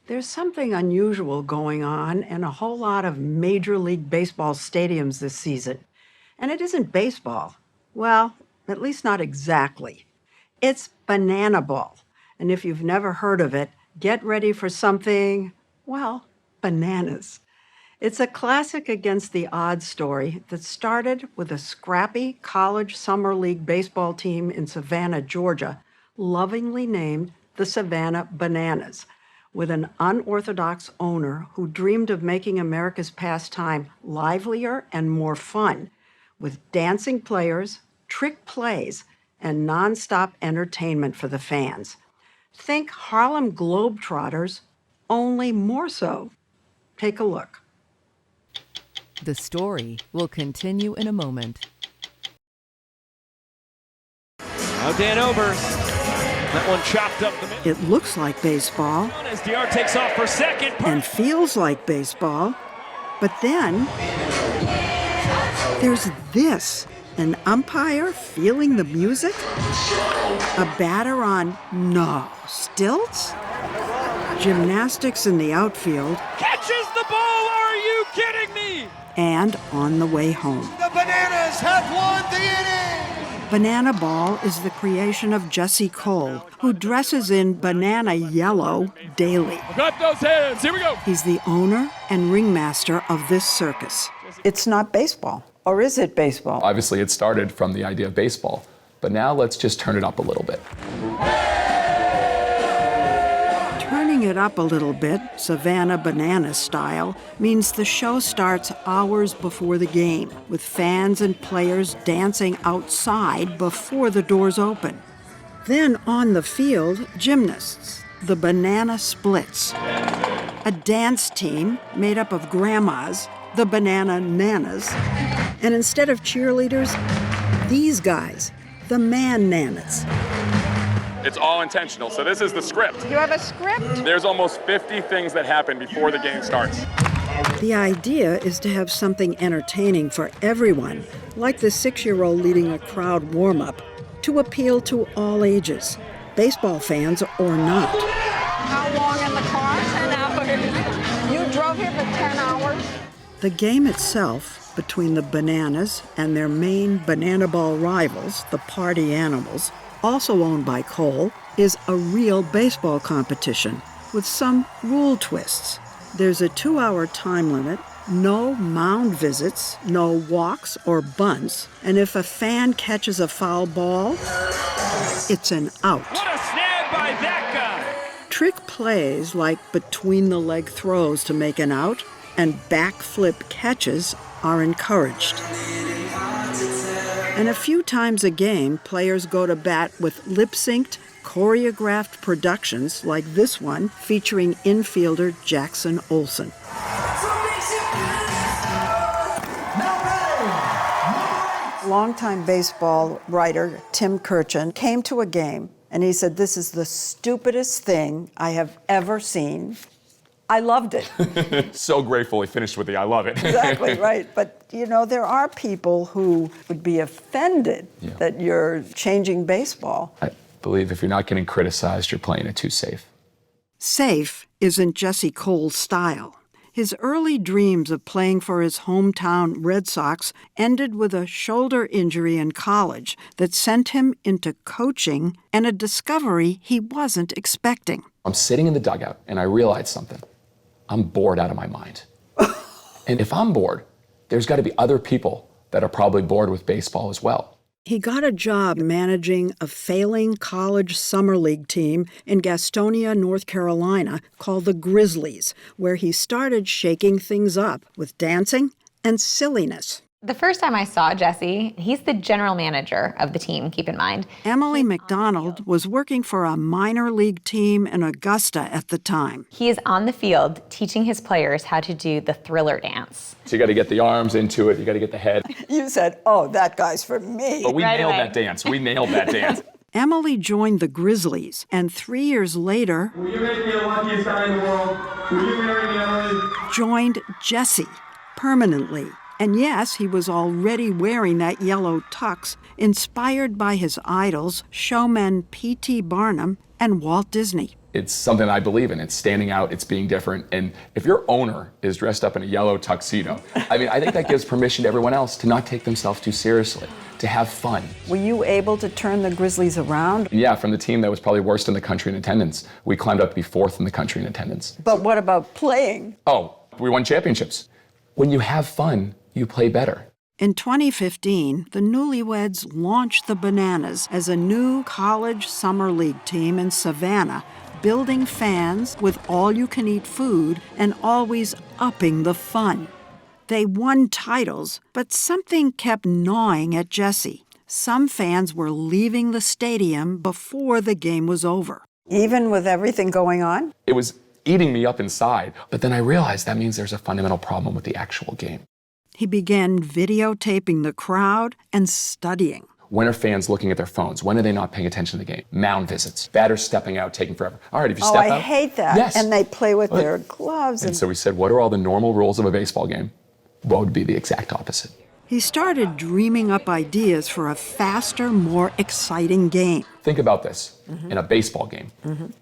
There's something unusual going on in a whole lot of Major League Baseball stadiums this season. And it isn't baseball. Well, at least not exactly. It's banana ball. And if you've never heard of it, get ready for something, well, bananas. It's a classic against the odds story that started with a scrappy college summer league baseball team in Savannah, Georgia, lovingly named the Savannah Bananas, with an unorthodox owner who dreamed of making America's pastime livelier and more fun, with dancing players, trick plays, and nonstop entertainment for the fans. Think Harlem Globetrotters, only more so. Take a look. The story will continue in a moment. Now Dan Overs. That one chopped up the middle. It looks like baseball. As DR takes off for second. And feels like baseball. But then there's this. An umpire feeling the music? A batter on, stilts? Gymnastics in the outfield. Catches the ball, are you kidding me? And on the way home. The Bananas have won the inning! Banana Ball is the creation of Jesse Cole, who dresses in banana yellow daily. Got those hands, here we go. He's the owner and ringmaster of this circus. It's not baseball. Or is it baseball? Obviously, it started from the idea of baseball, but now let's just turn it up a little bit. Turning it up a little bit, Savannah Bananas style, means the show starts hours before the game, with fans and players dancing outside before the doors open. Then on the field, gymnasts, the Banana Splits, a dance team made up of grandmas, the Banana Nanas, and instead of cheerleaders, these guys, the Man Nanas. It's all intentional, so this is the script. You have a script? There's almost 50 things that happen before the game starts. The idea is to have something entertaining for everyone, like the 6-year-old leading a crowd warm-up, to appeal to all ages, baseball fans or not. How long in the car? 10 hours. You drove here for 10 hours? The game itself, between the Bananas and their main banana ball rivals, the Party Animals, also owned by Cole, is a real baseball competition with some rule twists. There's a 2-hour time limit, no mound visits, no walks or bunts, and if a fan catches a foul ball, it's an out. What a snag by that guy! Trick plays like between-the-leg throws to make an out and backflip catches are encouraged. And a few times a game, players go to bat with lip-synced, choreographed productions like this one featuring infielder Jackson Olsen. Longtime baseball writer Tim Kirchin came to a game and he said, "This is the stupidest thing I have ever seen. I loved it." So grateful he finished with the I love it. Exactly, right. But, there are people who would be offended that you're changing baseball. I believe if you're not getting criticized, you're playing it too safe. Safe isn't Jesse Cole's style. His early dreams of playing for his hometown Red Sox ended with a shoulder injury in college that sent him into coaching and a discovery he wasn't expecting. I'm sitting in the dugout and I realize something. I'm bored out of my mind. And if I'm bored, there's got to be other people that are probably bored with baseball as well. He got a job managing a failing college summer league team in Gastonia, North Carolina, called the Grizzlies, where he started shaking things up with dancing and silliness. The first time I saw Jesse, he's the general manager of the team, keep in mind. Emily McDonald was working for a minor league team in Augusta at the time. He is on the field teaching his players how to do the Thriller dance. So you got to get the arms into it, you got to get the head. You said, "Oh, that guy's for me." But we Right nailed away. that dance. We nailed that dance. Emily joined the Grizzlies, and 3 years later, Will you make me the luckiest guy in the world? Will you marry me, Emily? joined Jesse permanently. And yes, he was already wearing that yellow tux, inspired by his idols, showmen P.T. Barnum and Walt Disney. It's something I believe in. It's standing out, it's being different. And if your owner is dressed up in a yellow tuxedo, I think that gives permission to everyone else to not take themselves too seriously, to have fun. Were you able to turn the Grizzlies around? Yeah, from the team that was probably worst in the country in attendance, we climbed up to be 4th in the country in attendance. But what about playing? Oh, we won championships. When you have fun, you play better. In 2015, the Newlyweds launched the Bananas as a new college summer league team in Savannah, building fans with all-you-can-eat food and always upping the fun. They won titles, but something kept gnawing at Jesse. Some fans were leaving the stadium before the game was over. Even with everything going on? It was eating me up inside. But then I realized that means there's a fundamental problem with the actual game. He began videotaping the crowd and studying. When are fans looking at their phones? When are they not paying attention to the game? Mound visits, batters stepping out, taking forever. All right, if you step out. Oh, I hate that. Yes. And they play with their gloves. And so we said, what are all the normal rules of a baseball game? What would be the exact opposite? He started dreaming up ideas for a faster, more exciting game. Think about this. In a baseball game,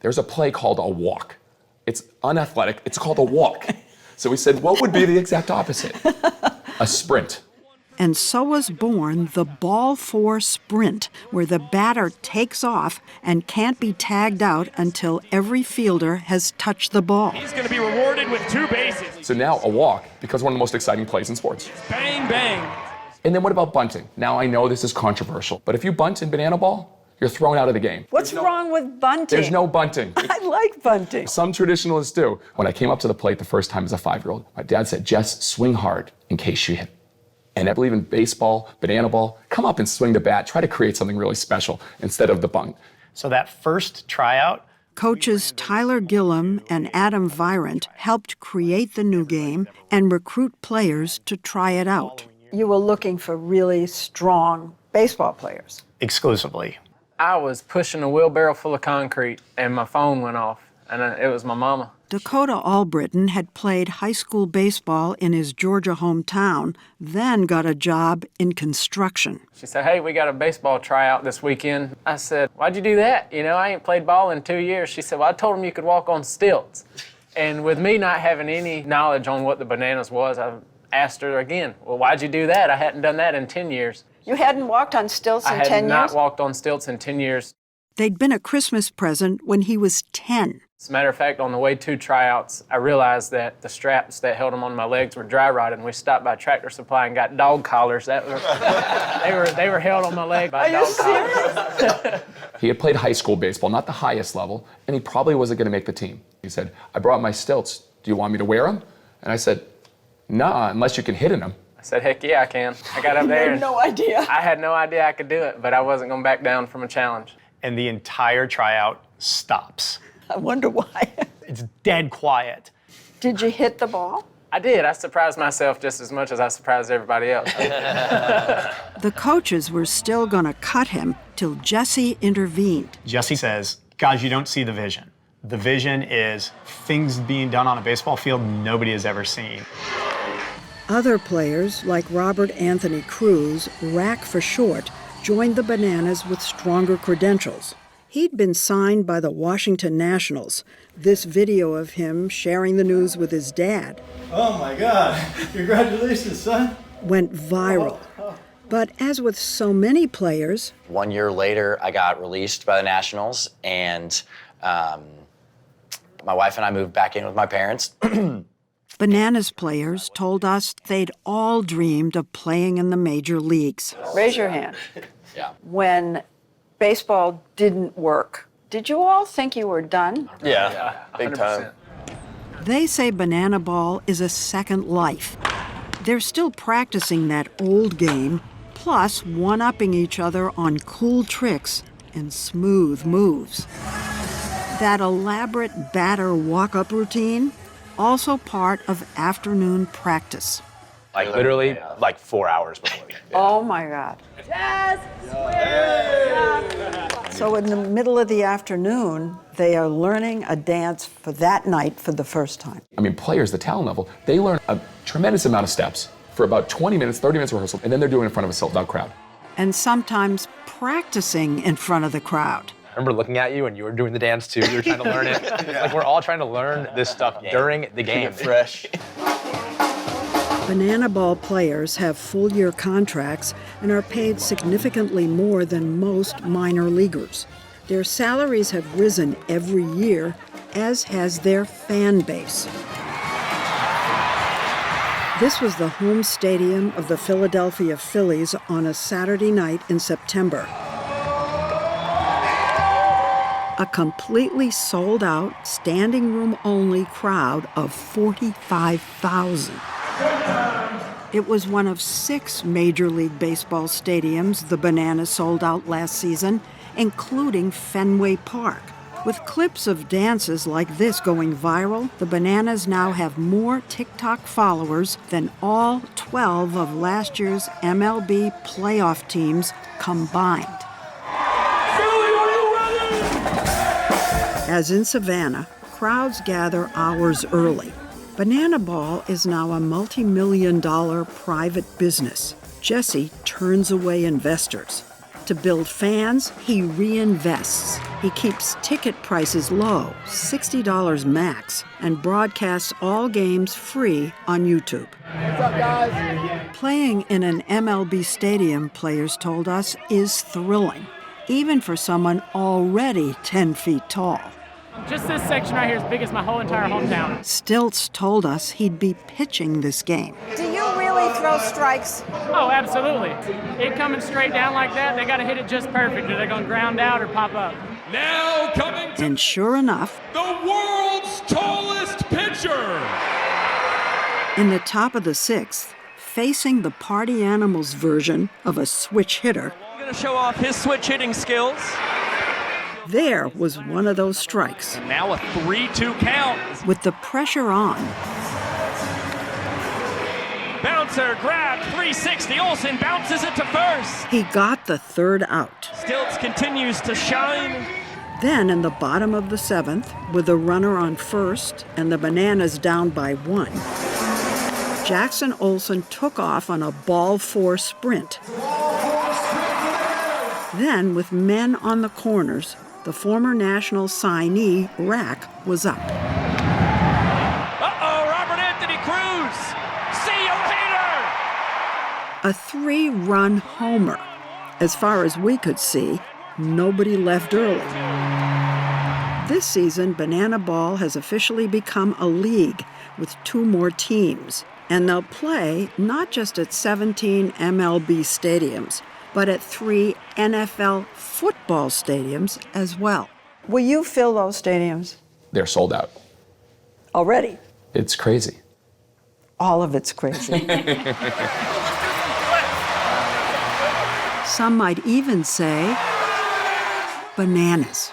there's a play called a walk. It's unathletic. It's called a walk. So we said, what would be the exact opposite? A sprint. And so was born the ball four sprint, where the batter takes off and can't be tagged out until every fielder has touched the ball. He's going to be rewarded with 2 bases. So now a walk becomes one of the most exciting plays in sports. Bang, bang. And then what about bunting? Now I know this is controversial, but if you bunt in banana ball, you're thrown out of the game. What's wrong with bunting? There's no bunting. I like bunting. Some traditionalists do. When I came up to the plate the first time as a 5-year-old, my dad said, Jess, swing hard in case you hit. And I believe in baseball, banana ball, come up and swing the bat, try to create something really special instead of the bunt. So that first tryout, Coaches Tyler Gillum and Adam Virant helped create the new game and recruit players to try it out. You were looking for really strong baseball players. exclusively. I was pushing a wheelbarrow full of concrete and my phone went off, and it was my mama. Dakota Albritton had played high school baseball in his Georgia hometown, then got a job in construction. She said, hey, we got a baseball tryout this weekend. I said, why'd you do that? You know, I ain't played ball in 2 years. She said, well, I told him you could walk on stilts. And with me not having any knowledge on what the Bananas was, I asked her again, well, why'd you do that? I hadn't done that in 10 years. You hadn't walked on stilts in 10 years? I had not walked on stilts in 10 years. They'd been a Christmas present when he was 10. As a matter of fact, on the way to tryouts, I realized that the straps that held them on my legs were dry rotted, and we stopped by Tractor Supply and got dog collars. That was, they were held on my leg by dog collars. He had played high school baseball, not the highest level, and he probably wasn't going to make the team. He said, I brought my stilts. Do you want me to wear them? And I said, nah, unless you can hit in them. I said, heck yeah, I can. I got up there. You had no idea. I had no idea I could do it, but I wasn't going to back down from a challenge. And the entire tryout stops. I wonder why. It's dead quiet. Did you hit the ball? I did. I surprised myself just as much as I surprised everybody else. The coaches were still going to cut him till Jesse intervened. Jesse says, guys, you don't see the vision. The vision is things being done on a baseball field nobody has ever seen. Other players, like Robert Anthony Cruz, Rack for short, joined the Bananas with stronger credentials. He'd been signed by the Washington Nationals. This video of him sharing the news with his dad. Oh my God, congratulations, son. Went viral. But as with so many players, 1 year later, I got released by the Nationals, and my wife and I moved back in with my parents. Bananas players told us they'd all dreamed of playing in the major leagues. Raise your hand. Yeah. When baseball didn't work, did you all think you were done? Yeah, big 100%. time. They say banana ball is a second life. They're still practicing that old game, plus one-upping each other on cool tricks and smooth moves. That elaborate batter walk-up routine, also part of afternoon practice. Like literally like 4 hours before. Oh my God. Yes! So in the middle of the afternoon, they are learning a dance for that night for the first time. I mean, players, the talent level, they learn a tremendous amount of steps for about 20 minutes, 30 minutes rehearsal, and then they're doing it in front of a sold-out crowd. And sometimes practicing in front of the crowd. I remember looking at you and you were doing the dance too. You were trying to learn it. Like we're all trying to learn this stuff during the game. Fresh. Banana ball players have full-year contracts and are paid significantly more than most minor leaguers. Their salaries have risen every year, as has their fan base. This was the home stadium of the Philadelphia Phillies on a Saturday night in September. A completely sold-out, standing-room-only crowd of 45,000. It was one of 6 Major League Baseball stadiums the Bananas sold out last season, including Fenway Park. With clips of dances like this going viral, the Bananas now have more TikTok followers than all 12 of last year's MLB playoff teams combined. As in Savannah, crowds gather hours early. Banana Ball is now a multi-million-dollar private business. Jesse turns away investors. To build fans, he reinvests. He keeps ticket prices low, $60 max, and broadcasts all games free on YouTube. What's up, guys? Playing in an MLB stadium, players told us, is thrilling, even for someone already 10 feet tall. Just this section right here is big as my whole entire hometown. Stilts told us he'd be pitching this game. Do you really throw strikes? Oh, absolutely. It coming straight down like that, they got to hit it just perfect, or they're going to ground out or pop up. Now coming to And sure enough, the world's tallest pitcher. in the top of the 6th, facing the Party Animals version of a switch hitter, He's going to show off his switch hitting skills. there was one of those strikes. Now a 3-2 count. With the pressure on, Bouncer grabbed 360. Olsen bounces it to first. he got the 3rd out. Stilts continues to shine. Then in the bottom of the 7th, with the runner on first and the Bananas down by 1, Jackson Olsen took off on a ball 4 sprint. Then, with men on the corners, the former national signee, Rack, was up. Uh-oh, Robert Anthony Cruz. See you later. A 3-run homer. As far as we could see, nobody left early. This season, Banana Ball has officially become a league with 2 more teams, and they'll play not just at 17 MLB stadiums, but at 3 NFL football stadiums as well. Will you fill those stadiums? They're sold out. Already? It's crazy. All of it's crazy. Some might even say bananas.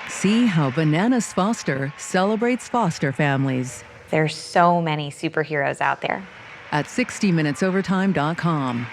See how Bananas Foster celebrates foster families There's so many superheroes out there. at 60minutesovertime.com.